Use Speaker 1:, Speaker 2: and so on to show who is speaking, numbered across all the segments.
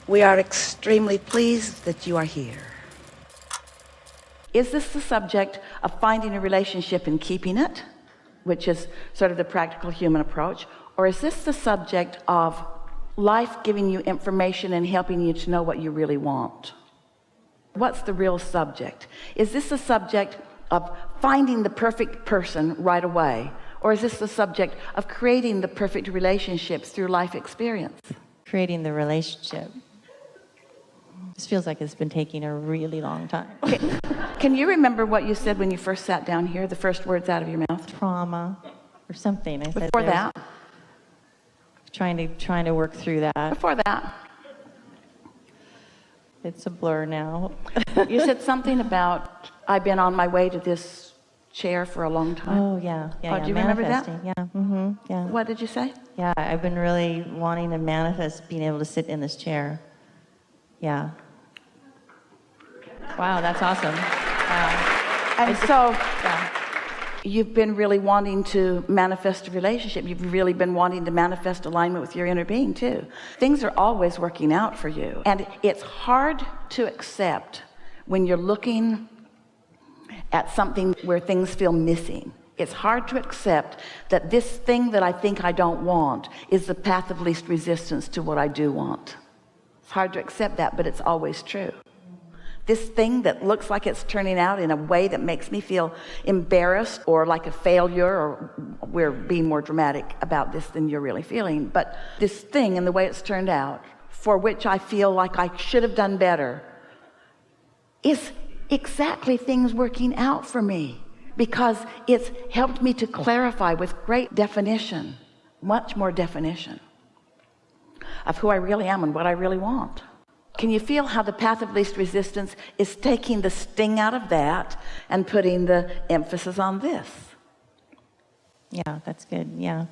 Speaker 1: We are extremely pleased that you are here. Is this the subject of finding a relationship and keeping it, which is sort of the practical human approach? Or is this the subject of life giving you information and helping you to know what you really want? What's the real subject? Is this the subject of finding the perfect person right away? Or is this the subject of creating the perfect relationships through life experience?
Speaker 2: Creating the relationship. This feels like it's been taking a really long time.
Speaker 1: Can you remember what you said when you first sat down here, the first words out of your mouth?
Speaker 2: Trauma or something. I said
Speaker 1: before that?
Speaker 2: Trying to work through that.
Speaker 1: Before that?
Speaker 2: It's a blur now.
Speaker 1: You said something about, I've been on my way to this chair for a long time.
Speaker 2: Oh, yeah.
Speaker 1: Do you remember that?
Speaker 2: Yeah. Mm-hmm. Yeah.
Speaker 1: What did you say?
Speaker 2: Yeah, I've been really wanting to manifest being able to sit in this chair. Yeah. Wow, that's awesome.
Speaker 1: And so you've been really wanting to manifest a relationship. You've really been wanting to manifest alignment with your inner being too. Things are always working out for you. And it's hard to accept when you're looking at something where things feel missing. It's hard to accept that this thing that I think I don't want is the path of least resistance to what I do want. It's hard to accept that, but it's always true. This thing that looks like it's turning out in a way that makes me feel embarrassed or like a failure, or we're being more dramatic about this than you're really feeling, but this thing and the way it's turned out, for which I feel like I should have done better, is exactly things working out for me, because it's helped me to clarify with great definition, much more definition, of who I really am and what I really want. Can you feel how the path of least resistance is taking the sting out of that and putting the emphasis on this?
Speaker 2: Yeah, that's good. Yeah.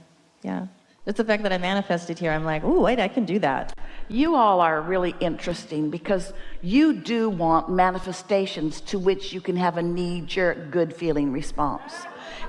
Speaker 2: It's the fact that I manifested here. I'm like, ooh, wait, I can do that.
Speaker 1: You all are really interesting because you do want manifestations to which you can have a knee-jerk good feeling response.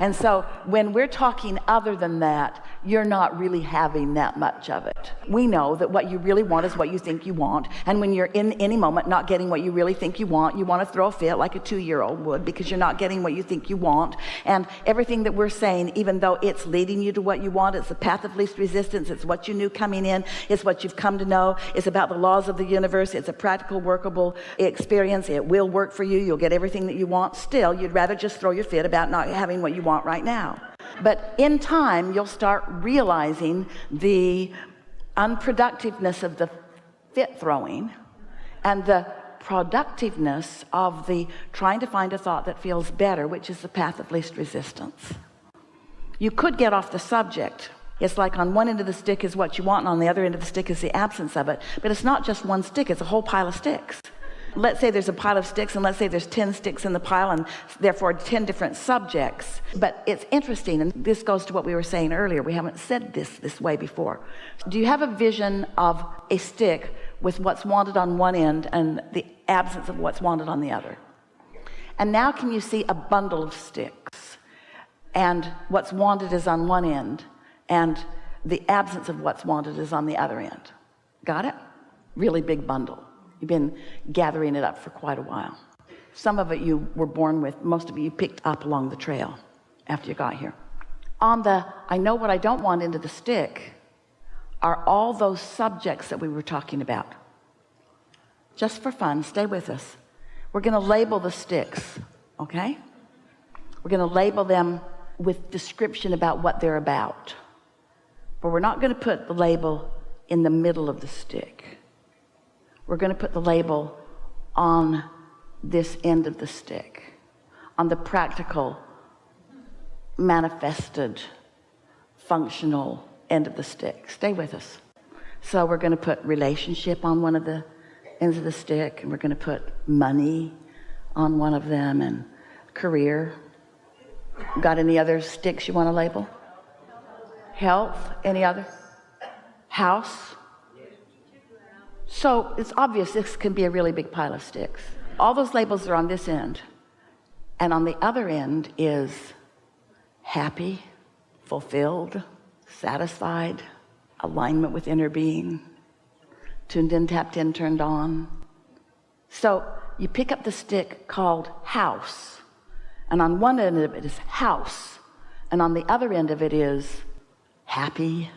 Speaker 1: And so when we're talking other than that, you're not really having that much of it. We know that what you really want is what you think you want. And when you're in any moment not getting what you really think you want to throw a fit like a 2-year-old would, because you're not getting what you think you want. And everything that we're saying, even though it's leading you to what you want, it's the path of least resistance, it's what you knew coming in, it's what you've come to know, it's about the laws of the universe, it's a practical, workable experience, it will work for you, you'll get everything that you want. Still, you'd rather just throw your fit about not having what you want right now. But in time, you'll start realizing the unproductiveness of the fit throwing and the productiveness of the trying to find a thought that feels better, which is the path of least resistance. You could get off the subject. It's like on one end of the stick is what you want, and on the other end of the stick is the absence of it. But it's not just one stick, it's a whole pile of sticks. Let's say there's a pile of sticks, and let's say there's 10 sticks in the pile, and therefore 10 different subjects. But it's interesting, and this goes to what we were saying earlier. We haven't said this way before. Do you have a vision of a stick with what's wanted on one end and the absence of what's wanted on the other? And now can you see a bundle of sticks, and what's wanted is on one end, and the absence of what's wanted is on the other end? Got it? Really big bundle. You've been gathering it up for quite a while. Some of it you were born with, most of it you picked up along the trail after you got here. On the I know what I don't want end of the stick are all those subjects that we were talking about. Just for fun, stay with us. We're going to label the sticks, okay? We're going to label them with description about what they're about. But we're not going to put the label in the middle of the stick. We're going to put the label on this end of the stick, on the practical, manifested, functional end of the stick. Stay with us. So we're going to put relationship on one of the ends of the stick, and we're going to put money on one of them, and career. Got any other sticks you want to label? Health? Any other? House? So it's obvious this can be a really big pile of sticks. All those labels are on this end. And on the other end is happy, fulfilled, satisfied, alignment with inner being, tuned in, tapped in, turned on. So you pick up the stick called house, and on one end of it is house, and on the other end of it is happy.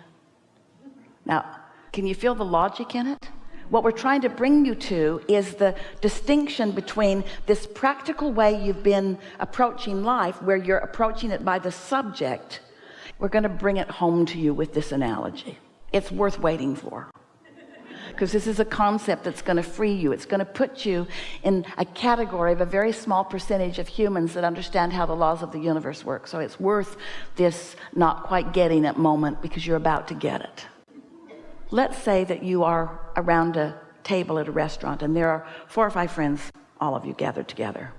Speaker 1: Now, can you feel the logic in it? What we're trying to bring you to is the distinction between this practical way you've been approaching life, where you're approaching it by the subject. We're going to bring it home to you with this analogy. It's worth waiting for, because this is a concept that's going to free you. It's going to put you in a category of a very small percentage of humans that understand how the laws of the universe work. So it's worth this not quite getting it moment, because you're about to get it. Let's say that you are around a table at a restaurant, and there are 4 or 5 friends, all of you gathered together,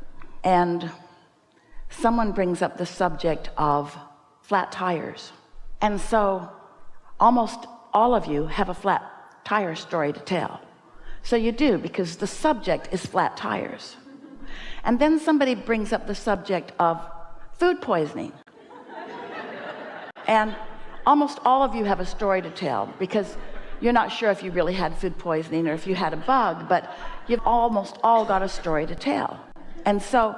Speaker 1: and someone brings up the subject of flat tires. And so almost all of you have a flat tire story to tell. So you do, because the subject is flat tires. And then somebody brings up the subject of food poisoning. And almost all of you have a story to tell, because you're not sure if you really had food poisoning or if you had a bug, but you've almost all got a story to tell. And so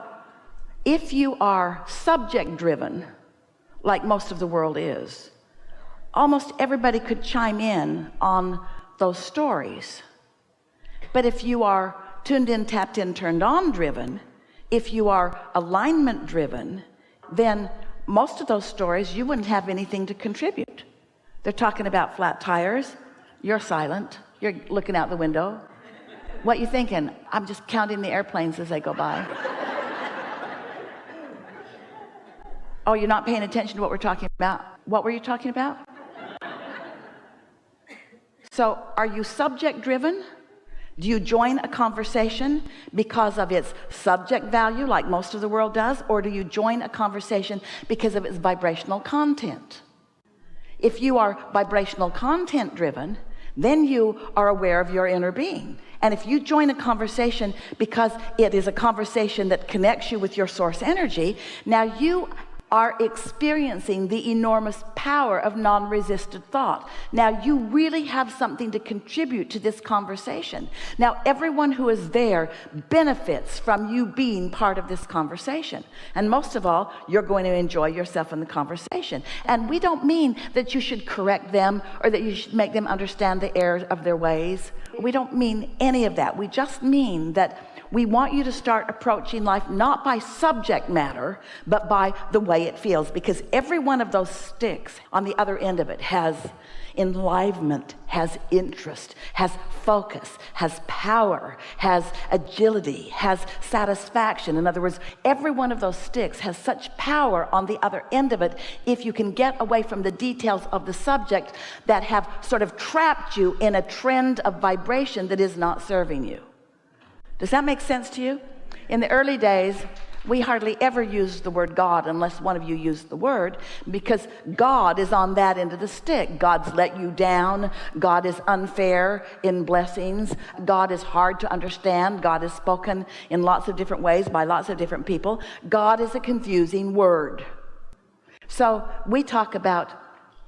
Speaker 1: if you are subject driven, like most of the world is, almost everybody could chime in on those stories. But if you are tuned in, tapped in, turned on driven, if you are alignment driven, then most of those stories you wouldn't have anything to contribute. They're talking about flat tires. You're silent. You're looking out the window. What you thinking? I'm just counting the airplanes as they go by. Oh, you're not paying attention to what we're talking about. What were you talking about? So are you subject driven? Do you join a conversation because of its subject value, like most of the world does? Or do you join a conversation because of its vibrational content? If you are vibrational content driven, then you are aware of your inner being. And if you join a conversation because it is a conversation that connects you with your source energy, now you are experiencing the enormous power of non-resisted thought. Now you really have something to contribute to this conversation. Now everyone who is there benefits from you being part of this conversation. And most of all, you're going to enjoy yourself in the conversation. And we don't mean that you should correct them or that you should make them understand the errors of their ways. We don't mean any of that. We just mean that we want you to start approaching life not by subject matter, but by the way it feels, because every one of those sticks on the other end of it has enlivenment, has interest, has focus, has power, has agility, has satisfaction. In other words, every one of those sticks has such power on the other end of it, if you can get away from the details of the subject that have sort of trapped you in a trend of vibration that is not serving you. Does that make sense to you? In the early days, we hardly ever used the word God unless one of you used the word, because God is on that end of the stick. God's let you down. God is unfair in blessings. God is hard to understand. God is spoken in lots of different ways by lots of different people. God is a confusing word. So we talk about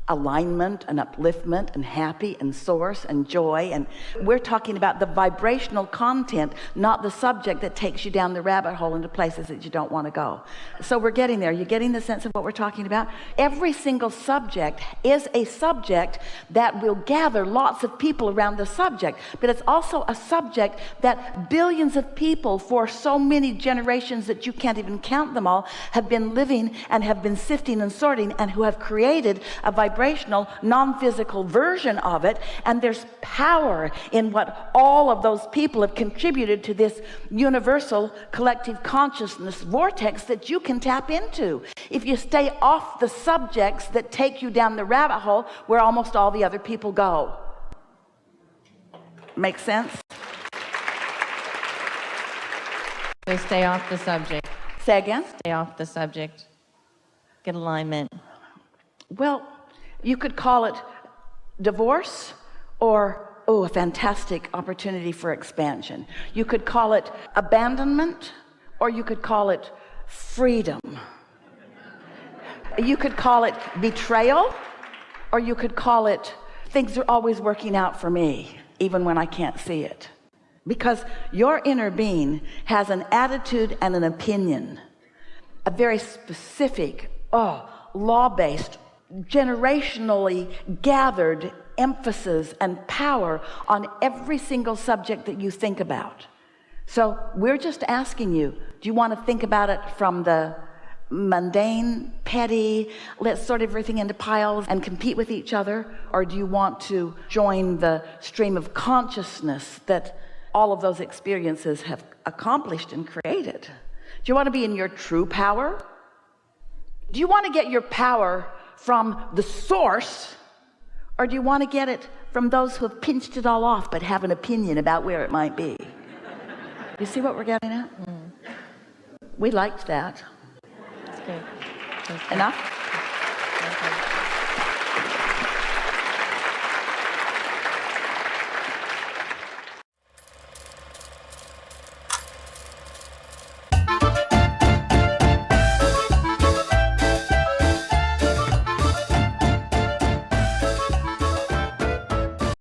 Speaker 1: alignment and upliftment and happy and source and joy, and we're talking about the vibrational content, not the subject that takes you down the rabbit hole into places that you don't want to go. So we're getting there. You're getting the sense of what we're talking about? Every single subject is a subject that will gather lots of people around the subject, but it's also a subject that billions of people for so many generations that you can't even count them all have been living and have been sifting and sorting, and who have created a vibrational, non-physical version of it. And there's power in what all of those people have contributed to this universal collective consciousness vortex that you can tap into if you stay off the subjects that take you down the rabbit hole where almost all the other people go. Make sense?
Speaker 2: So stay off the subject.
Speaker 1: Say again?
Speaker 2: Stay off the subject. Get alignment.
Speaker 1: Well, you could call it divorce, or, a fantastic opportunity for expansion. You could call it abandonment, or you could call it freedom. You could call it betrayal, or you could call it things are always working out for me. even when I can't see it. Because your inner being has an attitude and an opinion, a very specific, law-based, generationally gathered emphasis and power on every single subject that you think about. So we're just asking you, do you want to think about it from the mundane, petty, let's sort everything into piles and compete with each other? Or do you want to join the stream of consciousness that all of those experiences have accomplished and created? Do you want to be in your true power? Do you want to get your power from the source, or do you want to get it from those who have pinched it all off but have an opinion about where it might be? You see what we're getting at? We liked that.
Speaker 2: That's good.
Speaker 1: Enough?